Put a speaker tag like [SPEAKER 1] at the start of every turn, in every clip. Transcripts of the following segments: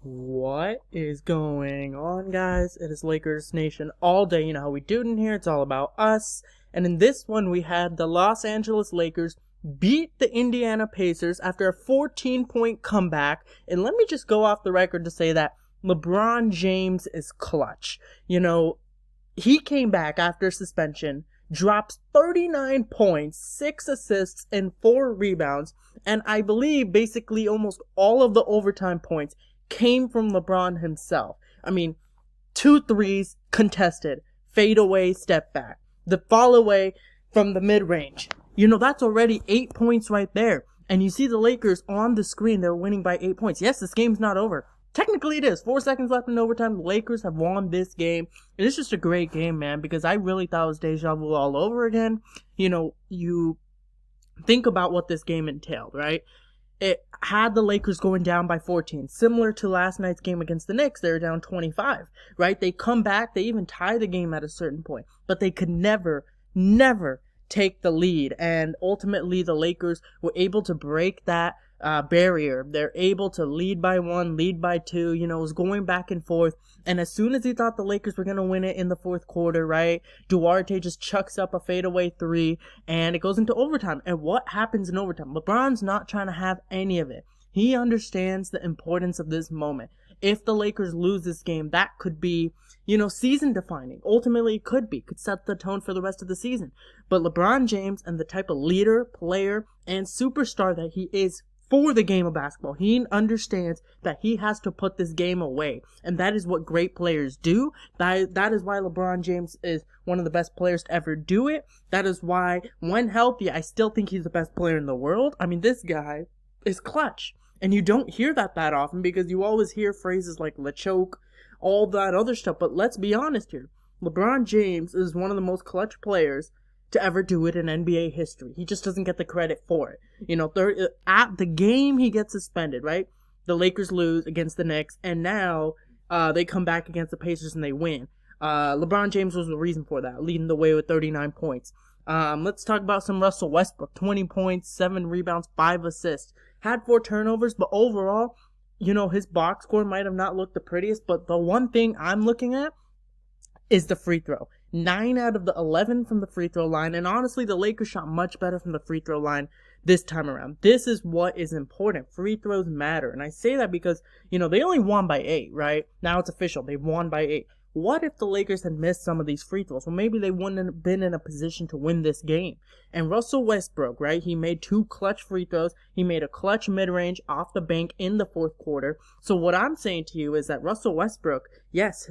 [SPEAKER 1] What is going on, guys? It is Lakers Nation all day. You know how we do it in here. It's all about us. And in this one, we had the Los Angeles Lakers beat the Indiana Pacers after a 14-point comeback. And let me just go off the record to say that LeBron James is clutch. You know, he came back after suspension, drops 39 points, 6 assists, and 4 rebounds. And I believe basically almost all of the overtime points came from LeBron himself. I mean, 2 threes contested, fade away, step back. The fall away from the mid-range. You know, that's already 8 points right there. And you see the Lakers on the screen, they're winning by 8 points. Yes, this game's not over. Technically it is. 4 seconds left in overtime. The Lakers have won this game. And it's just a great game, man, because I really thought it was deja vu all over again. You know, you think about what this game entailed, right? It had the Lakers going down by 14. Similar to last night's game against the Knicks, they were down 25, right? They come back, they even tie the game at a certain point, but they could never take the lead. And ultimately, the Lakers were able to break that barrier. They're able to lead by 1, lead by 2, you know, it was going back and forth. And as soon as he thought the Lakers were going to win it in the fourth quarter, right, Duarte just chucks up a fadeaway 3, and it goes into overtime. And what happens in overtime? LeBron's not trying to have any of it. He understands the importance of this moment. If the Lakers lose this game, that could be, you know, season defining. Ultimately, it could set the tone for the rest of the season. But LeBron James and the type of leader, player, and superstar that he is for the game of basketball, he understands that he has to put this game away. And that is what great players do. That is why LeBron James is one of the best players to ever do it. That is why, when healthy, I still think he's the best player in the world. I mean, this guy is clutch. And you don't hear that often because you always hear phrases like "le choke," all that other stuff. But let's be honest here. LeBron James is one of the most clutch players to ever do it in NBA history. He just doesn't get the credit for it. You know, at the game he gets suspended, right? The Lakers lose against the Knicks, and now they come back against the Pacers and they win. LeBron James was the reason for that, leading the way with 39 points. Let's talk about some Russell Westbrook. 20 points, 7 rebounds, 5 assists. Had 4 turnovers, but overall, you know, his box score might have not looked the prettiest, but the one thing I'm looking at is the free throw. 9 out of the 11 from the free throw line, and honestly, the Lakers shot much better from the free throw line this time around. This is what is important. Free throws matter, and I say that because, you know, they only won by 8, right? Now it's official. They won by 8. What if the Lakers had missed some of these free throws? Well, maybe they wouldn't have been in a position to win this game. And Russell Westbrook, right? He made 2 clutch free throws. He made a clutch mid-range off the bank in the fourth quarter. So what I'm saying to you is that Russell Westbrook, yes,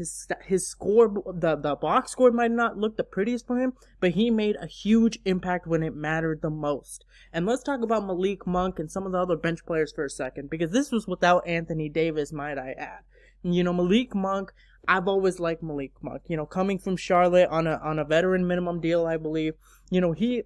[SPEAKER 1] his score, the box score might not look the prettiest for him, but he made a huge impact when it mattered the most. And let's talk about Malik Monk and some of the other bench players for a second, because this was without Anthony Davis, might I add. You know, Malik Monk, I've always liked Malik Monk. You know, coming from Charlotte on a veteran minimum deal, I believe. You know, he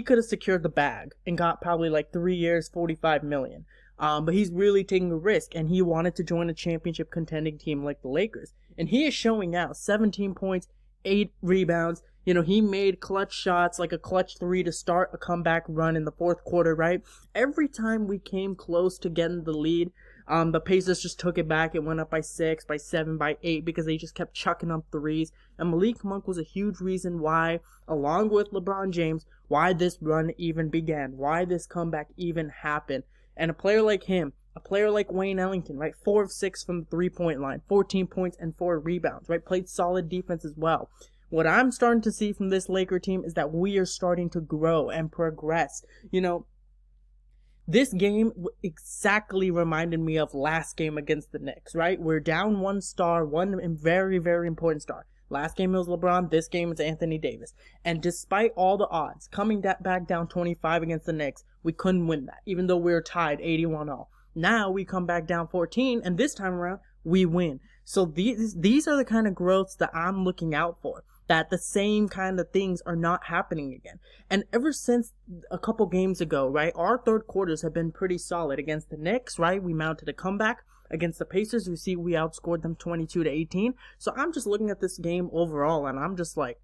[SPEAKER 1] could have secured the bag and got probably like 3 years, $45 million. But he's really taking a risk, and he wanted to join a championship contending team like the Lakers. And he is showing out. 17 points, 8 rebounds. You know, he made clutch shots, like a clutch 3 to start a comeback run in the fourth quarter, right? Every time we came close to getting the lead, the Pacers just took it back. It went up by 6, by 7, by 8 because they just kept chucking up threes. And Malik Monk was a huge reason why, along with LeBron James, why this run even began, why this comeback even happened. And a player like him, a player like Wayne Ellington, right, 4 of 6 from the 3-point line, 14 points and 4 rebounds, right, played solid defense as well. What I'm starting to see from this Laker team is that we are starting to grow and progress. You know, this game exactly reminded me of last game against the Knicks, right? We're down 1 star, one very, very important star. Last game it was LeBron, this game it's Anthony Davis. And despite all the odds, coming back down 25 against the Knicks, we couldn't win that, even though we were tied 81-all. Now we come back down 14, and this time around, we win. So these are the kind of growths that I'm looking out for. That the same kind of things are not happening again. And ever since a couple games ago, right, our third quarters have been pretty solid. Against the Knicks, right, we mounted a comeback. Against the Pacers, we outscored them 22-18. So I'm just looking at this game overall, and I'm just like,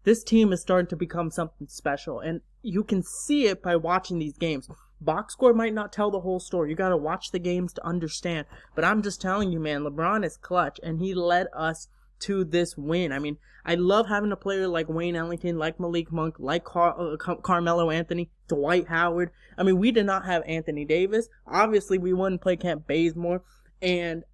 [SPEAKER 1] this team is starting to become something special. And you can see it by watching these games. Box score might not tell the whole story. You got to watch the games to understand. But I'm just telling you, man, LeBron is clutch, and he led us to this win. I mean, I love having a player like Wayne Ellington, like Malik Monk, like Carmelo Anthony, Dwight Howard. I mean, we did not have Anthony Davis. Obviously, we wouldn't play Camp Bazemore. And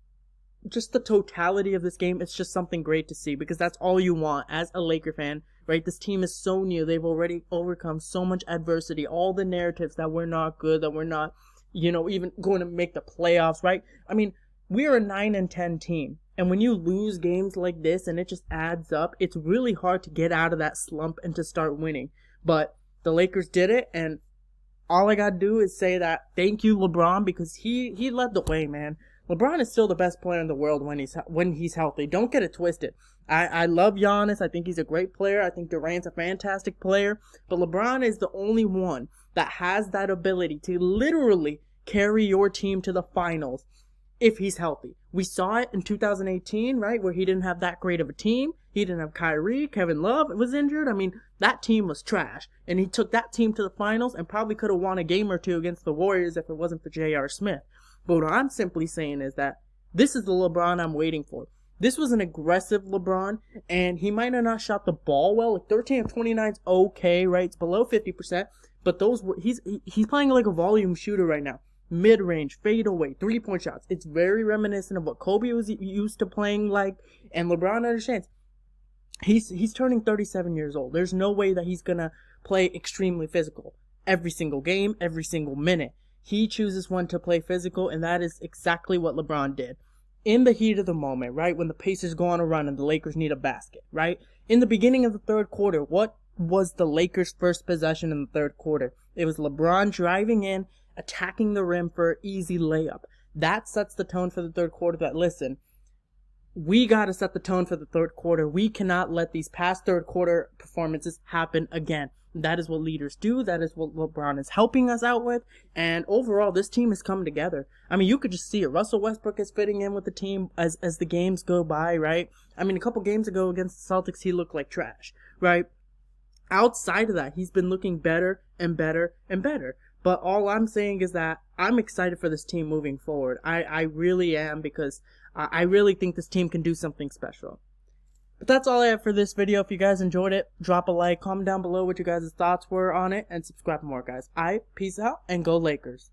[SPEAKER 1] just the totality of this game, it's just something great to see, because that's all you want as a Laker fan, right? This team is so new. They've already overcome so much adversity, all the narratives that we're not good, that we're not, even going to make the playoffs, right? I mean, we're a 9-10 team. And when you lose games like this and it just adds up, it's really hard to get out of that slump and to start winning. But the Lakers did it, and all I gotta do is say that thank you, LeBron, because he led the way, man. LeBron is still the best player in the world when he's healthy. Don't get it twisted. I love Giannis. I think he's a great player. I think Durant's a fantastic player. But LeBron is the only one that has that ability to literally carry your team to the finals if he's healthy. We saw it in 2018, right, where he didn't have that great of a team. He didn't have Kyrie. Kevin Love was injured. I mean, that team was trash. And he took that team to the finals and probably could have won a game or two against the Warriors if it wasn't for J.R. Smith. But what I'm simply saying is that this is the LeBron I'm waiting for. This was an aggressive LeBron, and he might have not shot the ball well. Like 13 of 29 is okay, right? It's below 50%, but he's playing like a volume shooter right now. Mid-range, fadeaway, three-point shots. It's very reminiscent of what Kobe was used to playing like, and LeBron understands. He's turning 37 years old. There's no way that he's gonna play extremely physical every single game, every single minute. He chooses when to play physical, and that is exactly what LeBron did. In the heat of the moment, right, when the Pacers go on a run and the Lakers need a basket, right? In the beginning of the third quarter, what was the Lakers' first possession in the third quarter? It was LeBron driving in, attacking the rim for an easy layup. That sets the tone for the third quarter that, listen, we got to set the tone for the third quarter. We cannot let these past third quarter performances happen again. That is what leaders do. That is what LeBron is helping us out with. And overall, this team has come together. I mean, you could just see it. Russell Westbrook is fitting in with the team as the games go by, right? I mean, a couple games ago against the Celtics, he looked like trash, right? Outside of that, he's been looking better and better and better. But all I'm saying is that I'm excited for this team moving forward. I really am, because I really think this team can do something special. But that's all I have for this video. If you guys enjoyed it, drop a like, comment down below what you guys' thoughts were on it, and subscribe for more, guys. Peace out, and go Lakers.